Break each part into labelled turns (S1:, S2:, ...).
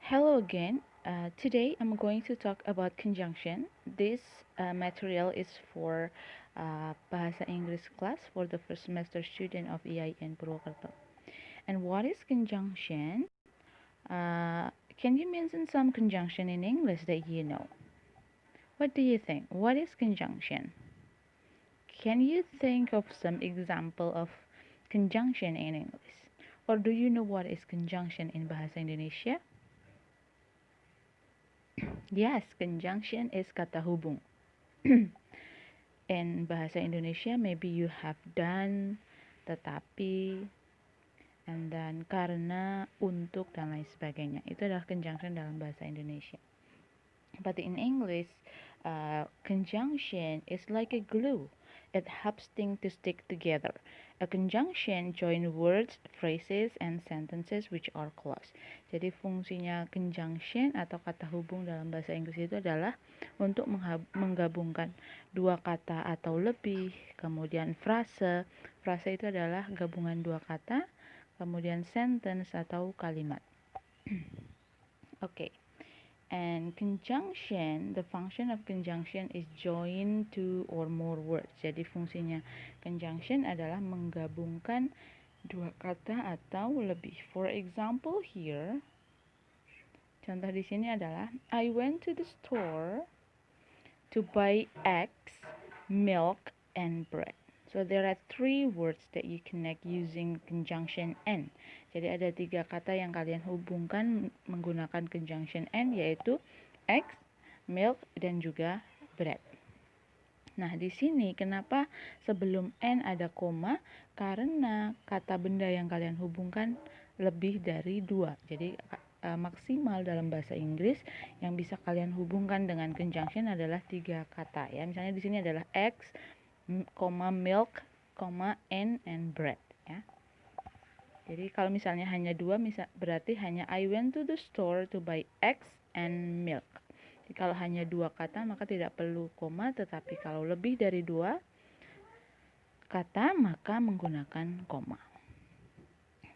S1: Hello again. Today I'm going to talk about conjunction. This material is for Bahasa Inggris class for the first semester student of EIN Purwokerto. And what is conjunction? Can you mention some conjunction in English that you know? What do you think? What is conjunction? Can you think of some example of conjunction in English? Or do you know what is conjunction in Bahasa Indonesia? Yes, conjunction is kata hubung. In Bahasa Indonesia, maybe you have done, tetapi, and then karena, untuk, dan lain sebagainya. Itu adalah conjunction dalam Bahasa Indonesia. But in English, conjunction is like a glue. It helps things to stick together. A conjunction join words, phrases, and sentences which are close. Jadi fungsinya conjunction atau kata hubung dalam bahasa Inggris itu adalah untuk menggabungkan dua kata atau lebih, kemudian frase. Frase itu adalah gabungan dua kata, kemudian sentence atau kalimat. Okay. And conjunction, the function of conjunction is join two or more words. Jadi fungsinya conjunction adalah menggabungkan dua kata atau lebih. For example here, contoh di sini adalah I went to the store to buy eggs, milk, and bread. So there are three words that you connect using conjunction and. Jadi ada tiga kata yang kalian hubungkan menggunakan conjunction and, yaitu eggs, milk, dan juga bread. Nah, di sini kenapa sebelum and ada koma? Karena kata benda yang kalian hubungkan lebih dari dua. Jadi maksimal dalam bahasa Inggris yang bisa kalian hubungkan dengan conjunction adalah tiga kata ya. Misalnya di sini adalah eggs, milk, and bread ya. Jadi kalau misalnya hanya dua, berarti hanya I went to the store to buy eggs and milk. Jadi kalau hanya dua kata maka tidak perlu koma, tetapi kalau lebih dari dua kata maka menggunakan koma.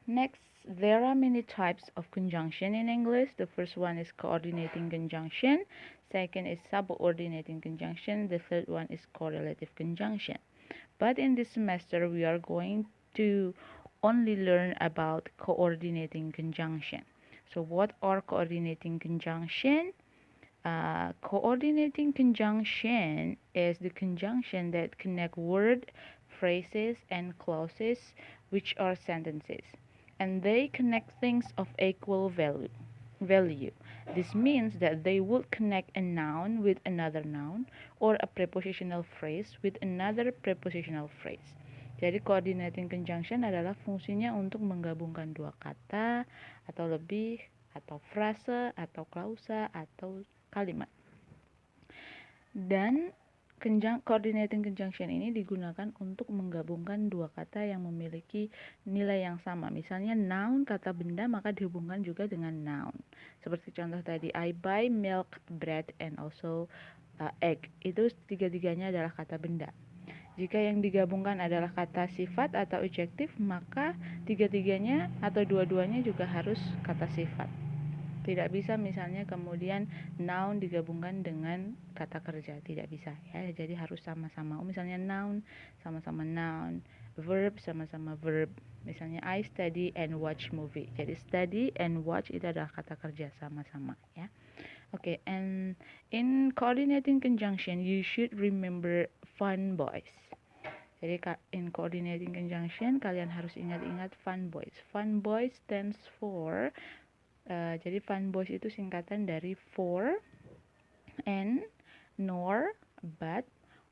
S1: Next, there are many types of conjunction in English. The first one is coordinating conjunction. Second is subordinating conjunction. The third one is correlative conjunction. But in this semester, we are going to only learn about coordinating conjunction. So what are coordinating conjunction? Coordinating conjunction is the conjunction that connect word, phrases, and clauses, which are sentences. And they connect things of equal value. This means that they will connect a noun with another noun or a prepositional phrase with another prepositional phrase. Jadi coordinating conjunction adalah fungsinya untuk menggabungkan dua kata atau lebih, atau frase, atau klausa, atau kalimat. Dan coordinating conjunction ini digunakan untuk menggabungkan dua kata yang memiliki nilai yang sama. Misalnya noun, kata benda, maka dihubungkan juga dengan noun. Seperti contoh tadi, I buy milk, bread, and also egg. Itu tiga-tiganya adalah kata benda. Jika yang digabungkan adalah kata sifat atau adjektif, maka tiga-tiganya atau dua-duanya juga harus kata sifat. Tidak bisa misalnya kemudian noun digabungkan dengan kata kerja, tidak bisa ya. Jadi harus sama-sama. Misalnya noun sama-sama noun, verb sama-sama verb. Misalnya I study and watch movie. Jadi study and watch itu adalah kata kerja sama-sama ya. Okay, and in coordinating conjunction you should remember fun boys. Jadi in coordinating conjunction kalian harus ingat-ingat fun boys. Fun boys stands for jadi fun boys itu singkatan dari for, and, nor, but,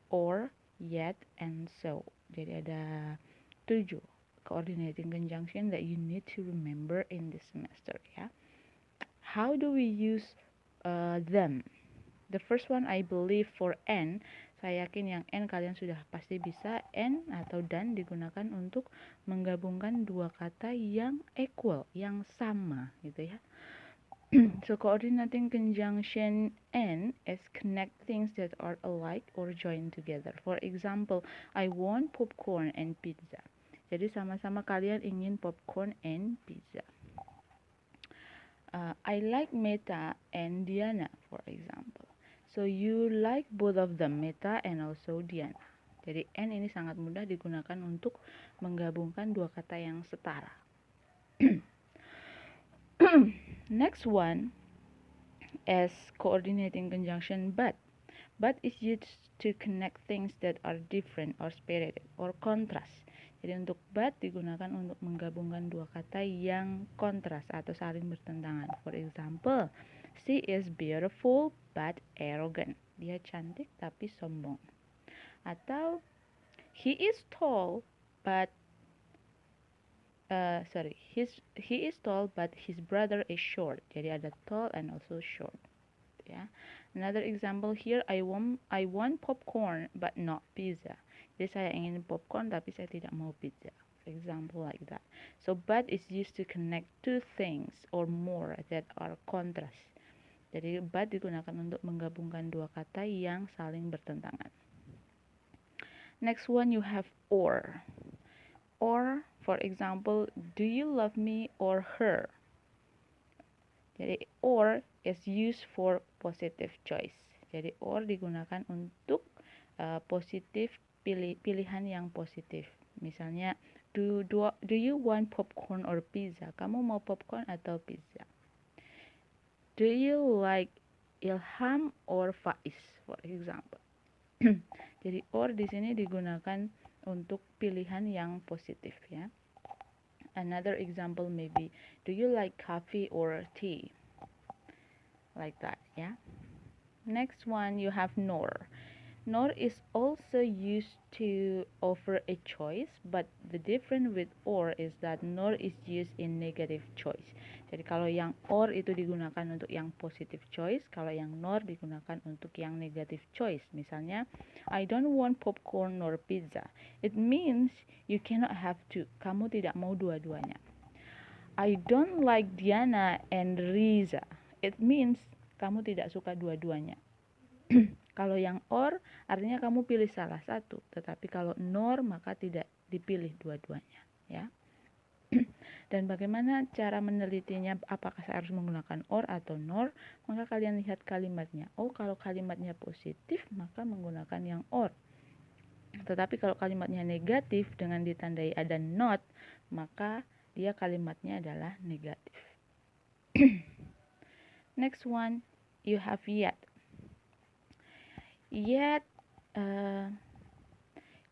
S1: or, yet, and so. Jadi ada 7 coordinating conjunction that you need to remember in this semester ya. How do we use them? The first one I believe for and, saya yakin yang and kalian sudah pasti bisa. And atau dan digunakan untuk menggabungkan dua kata yang equal, yang sama gitu ya. So coordinating conjunction and is connect things that are alike or join together. For example, I want popcorn and pizza. Jadi sama-sama kalian ingin popcorn and pizza. I like Meta and Diana, for example. So you like both of them, Meta and also Diana. Jadi and ini sangat mudah digunakan untuk menggabungkan dua kata yang setara. Next one is coordinating conjunction but. But is used to connect things that are different or separated or contrast. Jadi untuk but digunakan untuk menggabungkan dua kata yang kontras atau saling bertentangan. For example, she is beautiful but arrogant. Dia cantik tapi sombong. Atau he is tall but he is tall but his brother is short. Jadi ada tall and also short. Ya. Another example here, I want popcorn but not pizza. Jadi saya ingin popcorn tapi saya tidak mau pizza. For example like that. So but is used to connect two things or more that are contrast. Jadi but digunakan untuk menggabungkan dua kata yang saling bertentangan. Next one you have or. Or for example, do you love me or her? Jadi or is used for positive choice. Jadi or digunakan untuk positif pilihan yang positif. Misalnya do you want popcorn or pizza? Kamu mau popcorn atau pizza? Do you like Ilham or Faiz, for example? Jadi or di sini digunakan untuk pilihan yang positif ya. Another example maybe, do you like coffee or tea? Like that, yeah. Next one you have nor. Nor is also used to offer a choice, but the difference with or is that nor is used in negative choice. Jadi kalau yang or itu digunakan untuk yang positive choice, kalau yang nor digunakan untuk yang negative choice. Misalnya, I don't want popcorn nor pizza. It means you cannot have two. Kamu tidak mau dua-duanya. I don't like Diana and Riza. It means kamu tidak suka dua-duanya. Kalau yang or artinya kamu pilih salah satu, tetapi kalau nor maka tidak dipilih dua-duanya, ya. Dan bagaimana cara menelitinya, apakah saya harus menggunakan or atau nor? Maka kalian lihat kalimatnya. Oh, kalau kalimatnya positif maka menggunakan yang or. Tetapi kalau kalimatnya negatif dengan ditandai ada not, maka dia kalimatnya adalah negatif. Next one, you have yet. Yet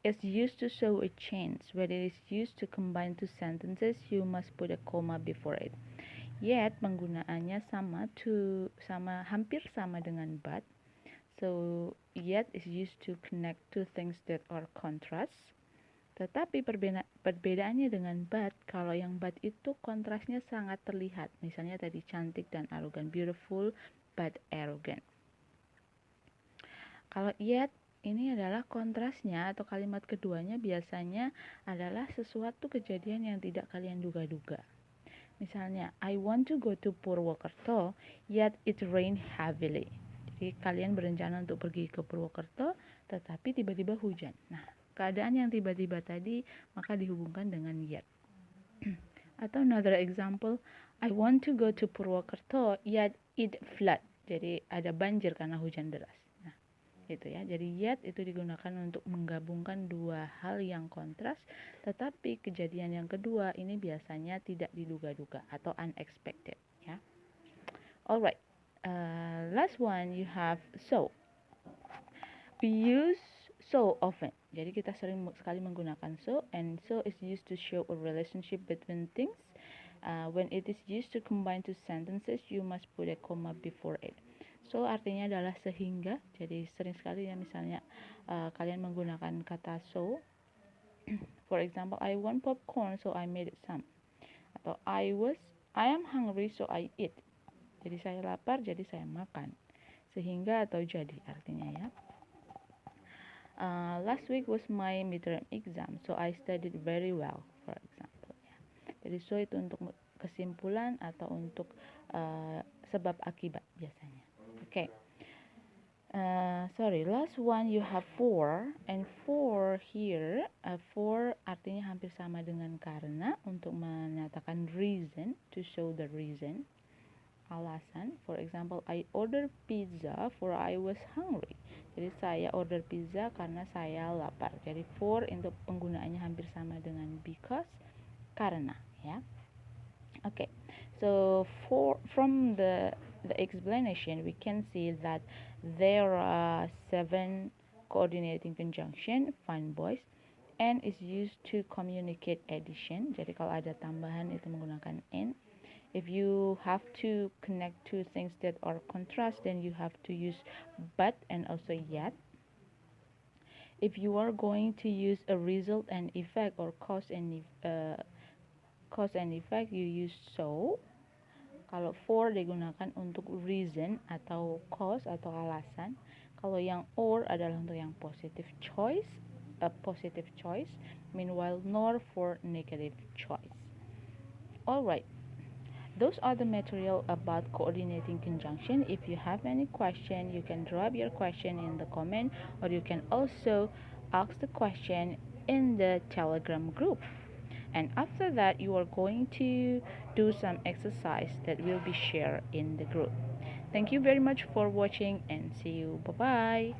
S1: is used to show a change. When it is used to combine two sentences, you must put a comma before it. Yet penggunaannya hampir sama dengan but. So yet is used to connect two things that are contrast. Tetapi perbedaannya dengan but, kalau yang but itu kontrasnya sangat terlihat. Misalnya tadi cantik dan arogan, beautiful but arrogant. Kalau yet ini adalah kontrasnya atau kalimat keduanya biasanya adalah sesuatu kejadian yang tidak kalian duga-duga. Misalnya, I want to go to Purwokerto, yet it rained heavily. Jadi kalian berencana untuk pergi ke Purwokerto, tetapi tiba-tiba hujan. Nah, keadaan yang tiba-tiba tadi maka dihubungkan dengan yet. Atau another example, I want to go to Purwokerto, yet it flood. Jadi ada banjir karena hujan deras. Gitu ya. Jadi yet itu digunakan untuk menggabungkan dua hal yang kontras, tetapi kejadian yang kedua ini biasanya tidak diduga-duga atau unexpected ya. Alright, last one you have so. We use so often. Jadi kita sering sekali menggunakan so, and so is used to show a relationship between things. When it is used to combine two sentences, you must put a comma before it. So artinya adalah sehingga. Jadi sering sekali ya misalnya kalian menggunakan kata so. For example, I want popcorn so I made it some. Atau I am hungry so I eat. Jadi saya lapar jadi saya makan. Sehingga atau jadi artinya ya. Last week was my midterm exam so I studied very well, for example ya. Jadi so itu untuk kesimpulan atau untuk sebab akibat biasanya. Okay. Last one you have for, and for here, for artinya hampir sama dengan karena untuk menyatakan reason, to show the reason. alasan. For example, I order pizza for I was hungry. Jadi saya order pizza karena saya lapar. Jadi for untuk penggunaannya hampir sama dengan because, karena, ya. Okay. So from the explanation, we can see that there are 7 coordinating conjunction, find boys, and is used to communicate addition. Jadi kalau ada tambahan itu menggunakan and. If you have to connect two things that are contrast, then you have to use but and also yet. If you are going to use a result and effect or cause and effect, you use so. Kalau for digunakan untuk reason atau cause atau alasan. Kalau yang or adalah untuk yang positive choice, meanwhile nor for negative choice. Alright, those are the material about coordinating conjunction. If you have any question, you can drop your question in the comment, or you can also ask the question in the Telegram group. And after that, you are going to do some exercise that will be shared in the group. Thank you very much for watching and see you. Bye bye.